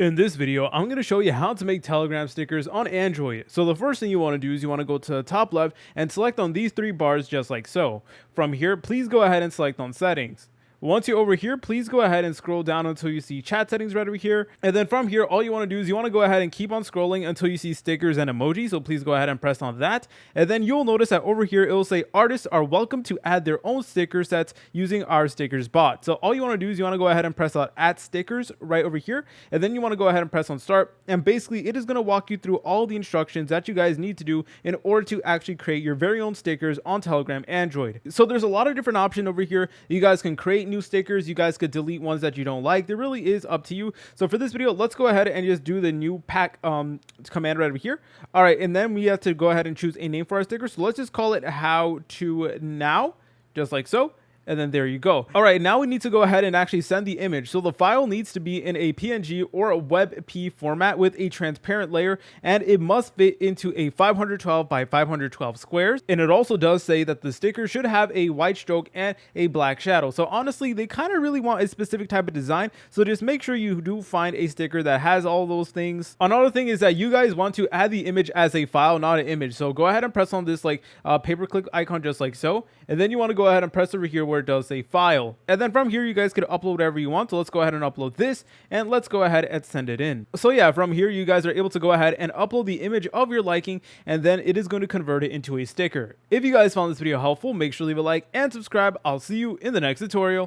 In this video, I'm going to show you how to make Telegram stickers on Android. So the first thing you want to do is you want to go to the top left and select on these three bars just like so. From here, please go ahead and select on settings. Once you're over here, please go ahead and scroll down until you see chat settings right over here. And then from here, all you want to do is you want to go ahead and keep on scrolling until you see stickers and emojis. So please go ahead and press on that. And then you'll notice that over here, it will say artists are welcome to add their own sticker sets using our stickers bot. So all you want to do is you want to go ahead and press on add stickers right over here. And then you want to go ahead and press on start. And basically it is going to walk you through all the instructions that you guys need to do in order to actually create your very own stickers on Telegram Android. So there's a lot of different options over here. You guys can create new stickers. You guys could delete ones that you don't like. There really is up to you. So for this video, let's go ahead and just do the new pack command right over here. All right, and then we have to go ahead and choose a name for our sticker. So let's just call it how to now, just like so. And then there you go. All right, now we need to go ahead and actually send the image. So the file needs to be in a PNG or a WebP format with a transparent layer, and it must fit into a 512 by 512 squares. And it also does say that the sticker should have a white stroke and a black shadow. So honestly, they kind of really want a specific type of design. So just make sure you do find a sticker that has all those things. Another thing is that you guys want to add the image as a file, not an image. So go ahead and press on this like paperclip icon just like so. And then you want to go ahead and press over here where it does say file. And then from here, you guys could upload whatever you want. So let's go ahead and upload this and let's go ahead and send it in. So yeah, from here, you guys are able to go ahead and upload the image of your liking, and then it is going to convert it into a sticker. If you guys found this video helpful, make sure to leave a like and subscribe. I'll see you in the next tutorial.